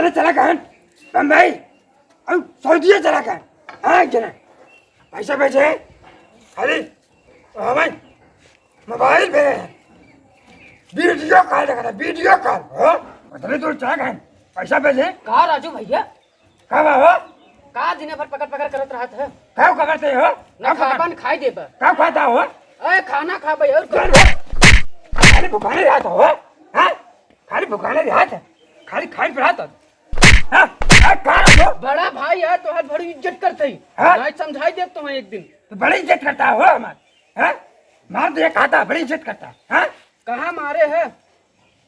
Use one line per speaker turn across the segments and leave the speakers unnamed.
जना चला गए बम्बई और सऊदी चला गए। हाँ जना पैसा भेजे खाली हमें मोबाइल पे वीडियो कॉल देखा था, वीडियो कॉल हो उतने दूर चला गए पैसा भेजे।
कहा राजू भैया
कब हो
का दिन भर पकड़ पकड़ करत रहत है
कब करते हो
न खाबन खाई देब
कब खाता हो
ए खाना खाबे और
खाली भुखाने रहता हो। हाँ खाली भुखाने रहता खाली खाई पढ़ाता। हाँ हो
बड़ा भाई है तो हर बड़ी इज्जत करते ही
हाँ?
नहीं समझाई देब तुम्हें एक दिन
तो बड़ी इज्जत करता हो हमारे। हाँ मार तो ये खाता बड़ी इज्जत करता। हाँ
कहाँ मारे है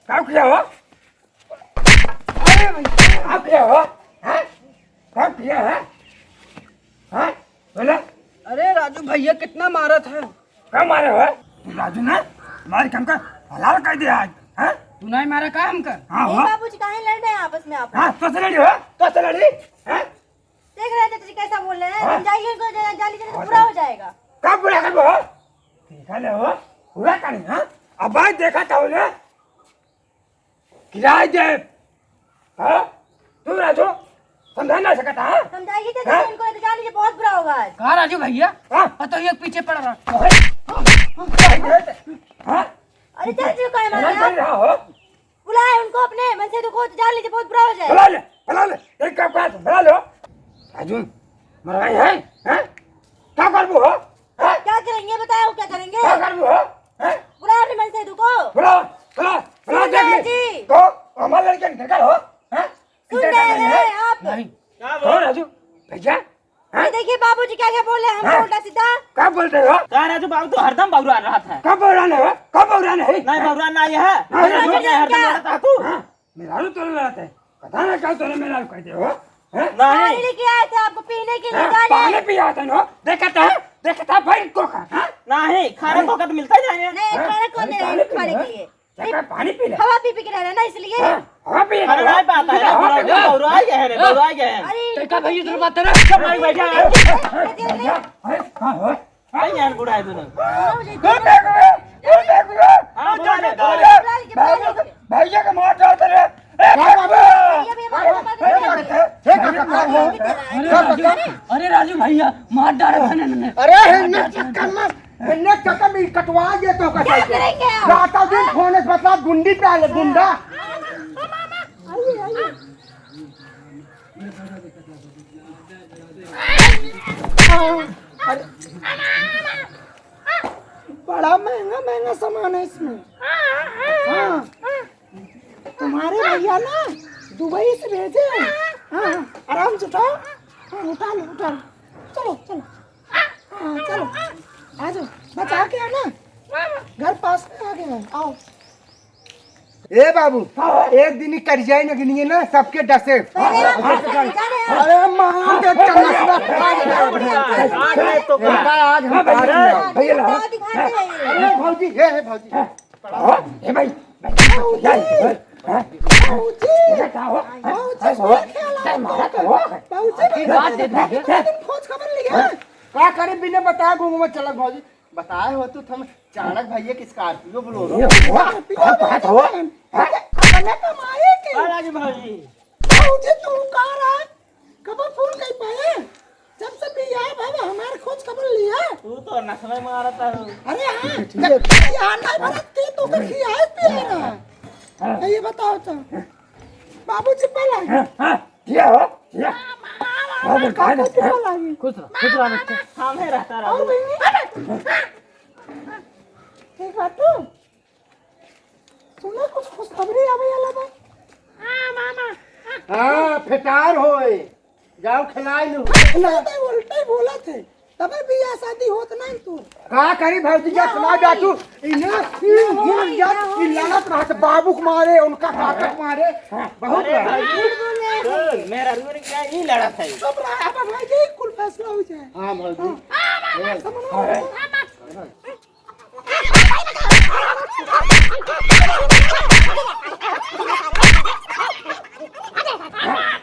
कब किया हो अरे भाई आप किया हो। हाँ कब किया है। हाँ बोला
अरे राजू भैया कितना मारा था
कब मारे हो राजू ने हमारे काम का हलाल कर दिया आज। हाँ
तू नहीं मारा काम कर।
हाँ हो
बाबूजी काहे लड़ रहे हैं आपस में आप?
हाँ तो से लड़ी हो तो से लड़ी। हाँ
देख रहे थे तुझे कैसा बोल रहे हैं। समझाइए इनको जाली जाली तो बुरा हो जाएगा।
कब बुरा कर हो देखा ले हो पूरा करें। हाँ अब आज देखा था बोले किराए दे। हाँ तू राजू समझा ना सकता। हाँ
समझाइए चाचा इनको तो जाली बहुत बुरा होगा आज।
कहा राजू भैया
हाँ
तो ये पीछे पड़ रहा
हाँ
अरे चाची को
नहीं
मारा
कर रहा हो
बुलाए उनको अपने मन से देखो तो जाली बहुत बुरा हो जाएगा।
बुला ले एक कप का बुला लो राजू मरवाई है। हाँ क्या करबू हो। हाँ
क्या करेंगे बताओ क्या करेंगे?
क्या करबू हो। हाँ
बुलाए अपने मन से दुको।
बुला बुला बुला
सुन रहे
देख
जी।
तो हमारे लड़के निकल हो। हाँ
सुन रहे हैं आप?
नहीं
हो राजू भैया। हाँ
ये देखिए बाबूजी क्या क्या बोल रहे हैं
हाँ?
हमको उल्टा सीधा।
कब बोलते हो
कहा राजू बाबू तो हरदम बौरा रहा था।
कब बोलाने हो कब बोलाने है।
नहीं बौरा ना ये है
हाँ,
राजू
राजू
ने हरदम
क्या?
रहता तू
हाँ मेरा तो लड़ाते हैं पता ना क्या तूने मेरा कहते हो। हाँ
पानी
नहीं
लेके आए थे आपको पीने के लिए
हाँ, पानी
जाली।
पिया था ना देखता भाई को का। हाँ
नहीं खाने को तो मिलता ही नहीं है।
नहीं खाना कौन दे रहा है खाने के लिए?
चक्कर पानी पी ले।
हवा पी के रह रहा है ना इसलिए।
हाँ हवा पी
खाना नहीं पाता है बौरा आ गए हैं बौरा आ गए हैं।
अरे
देखा भैया इधर बात है
सब नहीं बैठा है
हाँ हो
नहीं यार बुढ़ा है तूने हाँ बुला ले
भैया का मार डालते रहे।
अरे राजू भैया मार डाला था ना
अरे हिन्ने चक्कर में कटवा दे तो
क्या करेंगे आप?
राता दिन फोन से बता गुंडी पे आले गुंडा। बड़ा महंगा महंगा सामान है इसमें। हाँ तुम्हारे भैया ना दुबई से भेजे हैं। हाँ आराम से उठाओ। हाँ उठा लो चलो चलो। हाँ चलो आ जाओ बचा के आना घर पास में आ गया। आओ ए बाबू एक दिन ही कर जाए ना गिनिए ना सबके डसे। अरे मां दे चमचमा
तो
आज हम
भैया
अरे भौजी हे भौजी
हे भाई
खोज खबर लिया क्या करे बिना बताया घूमो चला भौजी बताए हो तो हम चाणक भैया की स्कॉर्पियो बोलो अपने कमाए के
राजू भाई
भौजी तू कहां रहा कब फोन कर पाए जब से भी आए बाबा हमारे खोज खबर लिया।
तू तो नखरे मारता है।
अरे हां यार नहीं भरती तो कभी आए पिए ना ये बताओ तो बाबूजी पहला
क्या हो क्या
बाबूजी पहला
खुश रहा बच्चा
सामने रहता
और
राजू
बहनी एक बात तो सुनो कुछ खुशखबरी आवे वाला बा। हां फेटार होए जाओ खिलाई लो उल्टे बोला थे तबे बियाह शादी होत नहीं तू का करी भौजी जा सुना जा तू इन्हें जा लानत रहत बाबू को मारे उनका काका को मारे बहुत
मेरा रूर क्या ही लड़ा था
सब रहा है भाई कुल फैसला हो जाए। हां भौजी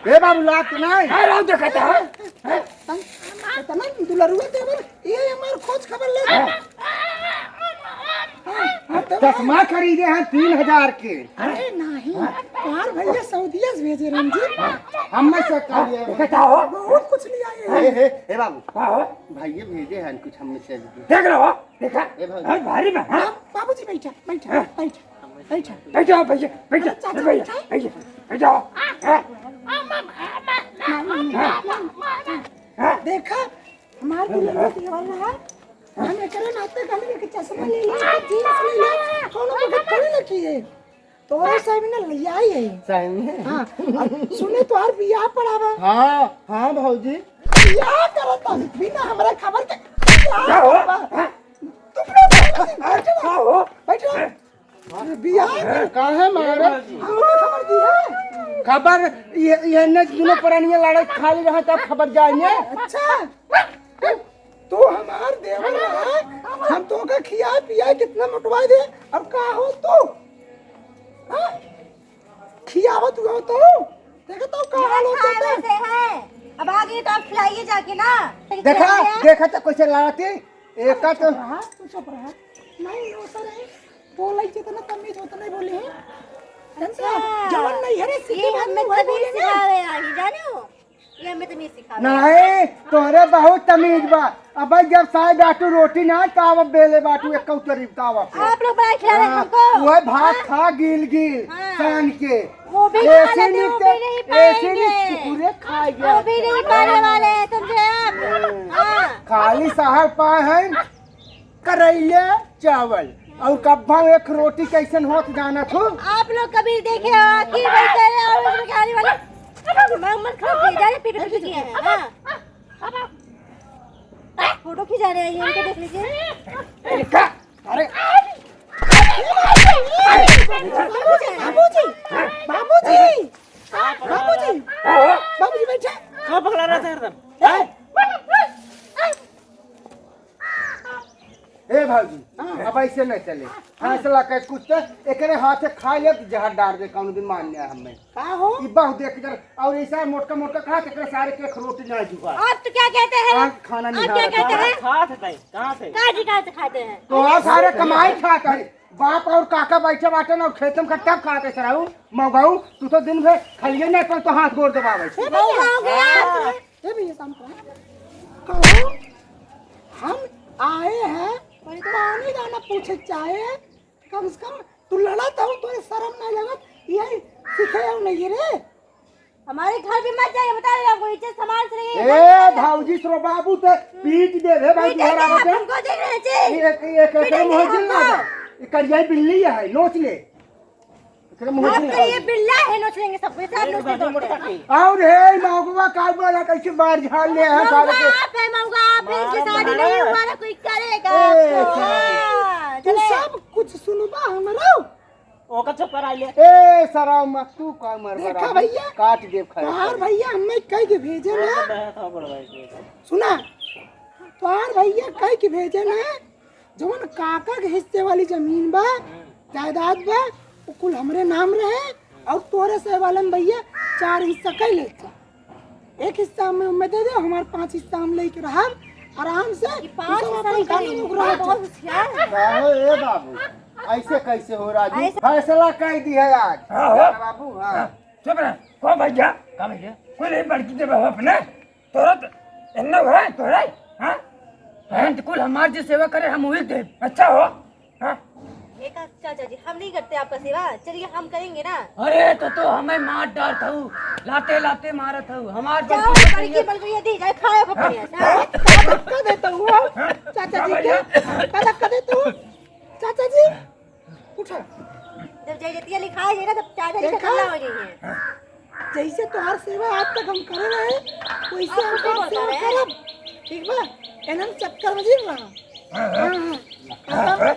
ए बाबू लात नहीं
राव देखता है
तना दुलरुआ देवर ये हमार खोज खबर ले चश्मा खरीदे हैं 3000 के। अरे नहीं तुम्हारे भैया सऊदीया से भेजे रंजीत।
हम में से करिए
देखता हो
बहुत कुछ ले आए हैं।
हे बाबू
क्या हो
भाई ये भेजे हैं कुछ हम में से
देख लो हो देखा
ए भाई।
हाँ, भारी में हाँ
बाबूजी बैठा बैठा बैठा बैठा।
बैठो भैया बैठो भैया भैया बैठो
देखा हमारे दिल वाला है। हमें करे नाते हमने के चश्मा ले लिया, जींस ले लिया, कोनो बगैर थोड़ी लगी है। तोरे साहब ने लिया ही है।
सही में
हाँ सुने तो यार बियाह पड़ावा।
हाँ हाँ भाऊजी
बियाह करता बिना हमारे खबर के
क्या हो क्या हो
बैठो बियाह
कहाँ है मारे
हमने खबर दी है।
खबर ये ने दोनों पुरानिया लड़ाई खाली रहा तब खबर जाएंगे।
अच्छा तो हमार देवर है, हम तो का खिया पिया कितना मोटवा दे। अब का हो तो खियावत हो तो देखो तो का हाल होता है।
वैसे है अब आगे तो आप खिलाइए जाके ना।
देखा तो कैसे लड़ाती एक तो
तू चुप रहा नहीं हो सर बोलाई जितना तमीज होता नहीं बोले हैं जवान नहीं है रे
ये हमें तमीज सिखावे आई जाने हो, ये हमें तमीज सिखावे।
नहीं तोरे बहुत तमीज बा। अब जब साई बाटू रोटी ना काव बेले बाटू एक कौतरी काव
आप लोग बड़ा खिला रहे हैं हमको।
वो भात खा गिल गिल
हाँ।
सान के
वो भी खा लेते, वो भी नहीं पाएंगे,
पूरे खा
वो
गया
भी नहीं पाने वाले हैं समझे आप। हाँ
खाली सहर पाए हैं करैले चावल और कब्बा एक रोटी कैसन होत जाना थू।
आप लोग कभी देखे हो कि बैठे हैं और उसमें खाने वाले मन खराब किए जा रहे, पीट पीट किए हैं। हाँ फोटो खिंचा रहे हैं ये, इनको देख लीजिए।
अरे
बाबूजी बाबूजी बाबूजी बाबूजी बैठा
कहाँ पकड़ा रहा था एकदम?
ए भाजी अब ऐसे नहीं चले फैसला कर कुछ तो एकरे हाथे खा ले तो जहर डाल दे कौन दिन मान लिया हमें
का हो
ई बहु देख जर और ऐसा मोटका मोटका खा के सारे के रोटी ना जुगा
आप तो क्या कहते हैं?
आज खाना नहीं
आप क्या कहते हैं?
कहाँ थे भाई कहाँ थे?
काजी कहाँ से खाते हैं?
तो आप सारे कमाई खाता है बाप और काका बैठे बाटे ना खेतम का तब खाते सराऊ मगाऊ तू तो दिन भर खलिए नहीं पर तो हाथ गोड़ दबावे छे।
ये भी शाम को कहो हम आए हैं पानी दाना पूछे चाहे कम से कम तू लड़ा था तो शर्म नहीं लगत यही सीखे हो नहीं रे।
हमारे घर भी मत जाइए, बता रहे आपको इज्जत संभाल से रहिए।
ए भाऊजी सरो बाबू ते पीट दे रे भाई
पीटे
घर
क्या?
आवते
हमको देख रहे थे।
एक
पीटेंगे
मोहजिल ना
हमको।
करिया बिल्ली है नोच ले एकरे मोहजिल
आपका ये बिल्ला है, नोच लेंगे सबको, सब नोच
बाजू
लेंगे।
मोटका की।
और हे मौगवा काल बोला कैसे बाहर झाड़ ले है सारे के
आप है मऊगा, आप है, इसकी शादी नहीं हुआ ना कोई करेगा
ए,
आपको। हाँ,
तू
चले।
सब कुछ सुनबा हमरा
ओका चुप करा ले।
ए सराव मत तू का मर
देखा
बरा
भैया?
काट दे
तोहार
खाए
भैया हमें कह के भेजे ना
था बड़ा भाई।
सुना तोहार भैया कह के भेजे ना जवन काका के हिस्से वाली जमीन बा जायदाद बा वो कुल हमरे नाम रहे और तोरे से वाले में भैया 4 हिस्सा कह लेता। एक हिस्सा हमें दे दे, हमारे 5 हिस्सा हम लेके रहा आराम से।
ये 5
सब
हिस्सा
अपन
नहीं
कानून
करेंगे,
उगरा
बहुत होशियार है।
काहो ए बाबू ऐसे कैसे हो राजू
ऐसे-
फैसला कह दी है आज
हाँ, हो।
बाबू हां
चुप रह को भैया का भैया कोई नहीं बड़की दे बहू अपने तोरा इन्ना है तोरा हां
बहन कुल हमार जी सेवा करे हम वही दे।
अच्छा हो हां
एक चाचा जी हम नहीं करते आपका सेवा, चलिए हम करेंगे ना।
अरे तो हमें मार डाल था लाते लाते मारा था हमार
जाओ बड़की बड़की दी जाए खाए को बढ़िया से। हाँ?
धक्का देता हूँ चाचा जी का धक्का देता हूँ चाचा जी उठा।
जब जयजतिया लिखाए जाए ना तब चाचा जी का
देखा?
कल्ला हो जाइए।
जैसे तोहार सेवा आज तक हम करे रहे वैसे हम
आप
तोहार
बोलता
सेवा
रहे।
करब ठीक बा एनम चक्कर में जीव रहा। हाँ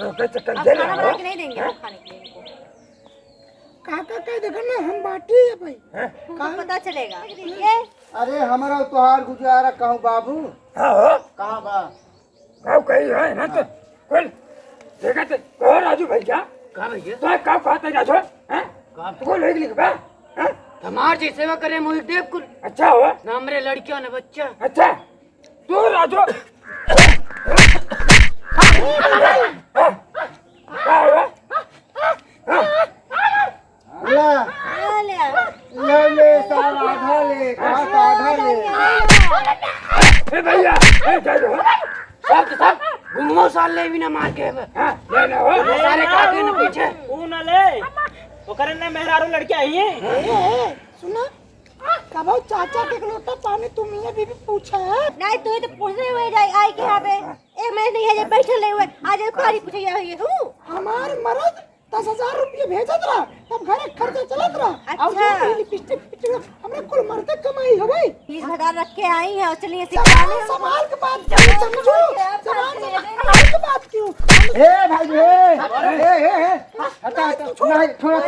रोके चक्कर
अब
दे
खाना बना
ना
के नहीं देंगे हम खाने के लिए इनको।
काका कह देखा ना हम बाटी है भाई
हमको पता चलेगा। ये
अरे हमारा तोहार गुजारा कहूं बाबू
हां हो
कहां बा
काऊ कही है ना तो कोई देखा तो को राजू भैया
का भैया
तो का कहता राजू हैं को लेके लिख बा हैं
हमार जी सेवा करे हम वही देव कुल
अच्छा हो
ना हमरे लड़कियों ने बच्चा।
अच्छा तू राजू
ला
ले
ले ले सारा आधा ले कहा था आधा ले
ए भैया ए चलो
सब के सब घुमो साल ले भी ना मार के
हां ले ले हो
सारे काके न पीछे
ऊ न ले ओकरे ने मेहरारू लड़के आई है
सुना कब चाचा के एक लोटा पानी तुमने भी पूछा है
नहीं तू तो पूछने हुए जाए आई के यहाँ पे एक महीने नहीं है बैठे ले हुए आज पानी पूछे हुई हूँ
हमार मर्द 10,000 रुपये भेजत रहा तब घर खर्चा चलत रहा
अच्छा।
और जो लिपस्टिक हमने कुल मर्द कमाई हो गई
20,000 रख के आई है और चलिए सिखाने
सवाल के बात क्यों समझो सवाल के बात क्यों
ए भाई ए हटा हटा नहीं थोड़ा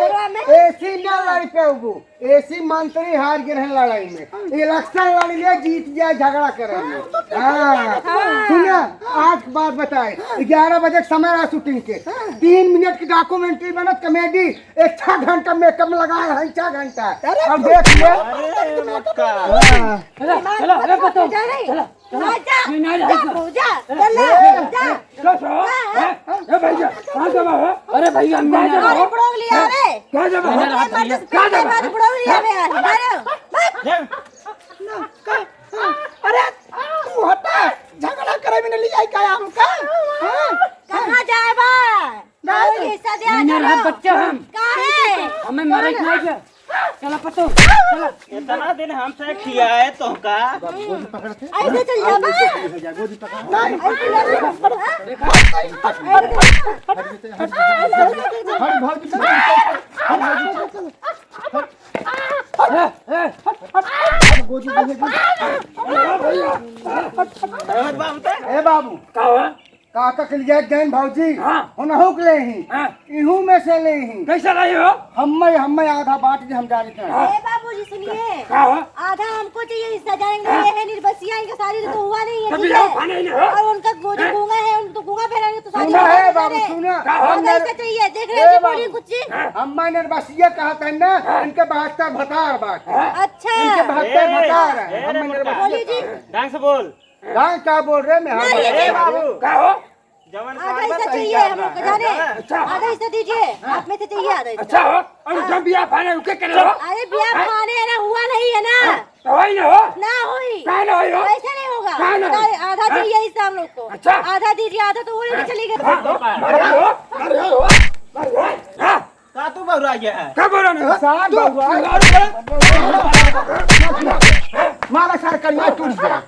एसी ना लड़ी पे उबू एसी मंत्री हार गए हैं लड़ाई में इलेक्शन लड़ी ले जीत जाए झगड़ा करेंगे हाँ सुनिए आज के बाद बताए 11 बजे समय रहा शूटिंग के 3 मिनट की डॉक्यूमेंट्री बनत कॉमेडी 6 घंटा मेकअप लगाए हैं 6 घंटा अब देख ले
अरे मक्का
चलो अरे पतो
जा नहीं जा
नहीं
जा जा
चलो ए भैया कहां जमा हो
अरे भैया मैं
अरे बुड़ोग लिया रे
क्या जमा हो
क्या जमा बुड़ोग लिया रे
अरे तू हटा झगड़ा करे में ले आई का हमका
कहां जाए बा नहीं हिस्सा दिया
मेरा बच्चा हम
काहे
हमें मारे नहीं क्या चलो पतो चलो
इतना दिन हमसे खिया है तो का
ऐसे चल जा बा
ए बाबू
का हो
काका के लिए जैन भाजी
हाँ।
हम हुक ले ही
हाँ।
इहू में से ले ही
कैसा रही हो
हमें आधा बांट दे हम जाने हैं
ए बाबूजी सुनिए
का हो
आधा हमको चाहिए हिस्सा जाएंगे ये है निर्बसिया इनका शादी तो हुआ नहीं है
कभी
ठीक
आओ
है
खाने ही नहीं हो
और उनका गोजो गूंगा है उनको गूंगा पहनाएंगे तो शादी
सुना
होगा
है
नहीं
बाबू
मेरे।
सुना
आधा हिस्सा चाहिए देख रहे
ए
हैं
बाबू।
बोली कुछ
अम्मा ने बस ये कहा था ना इनके 72 भतार बात
अच्छा
इनके 72 भतार है अम्मा ने
बोली जी
ढंग से बोल
गांव क्या बोल रहे मैं
नहीं,
ए
ये
बाबू
का हो
जवन
आधा
काम
हिस्सा
बस
चाहिए हम लोग को जाने
अच्छा।
आधा हिस्सा दीजिए आप में से चाहिए आधा
अच्छा
हिस्सा
हो और जब बिया खाने रुके करे हो
अरे ब्याह खाने है ना हुआ नहीं है ना
तो होई ना हो
ना हुई
का ना होई हो
ऐसा नहीं होगा
कहाँ नहीं?
बताओ, आधा चाहिए हिस्सा हम लोग को
अच्छा।
आधा दीजिए आधा तो वो लेके चली गई
मारे हो हां
का तू बौरा गया है
का बोलो ना
साथ बहुआ मारा सार करिया टूट गया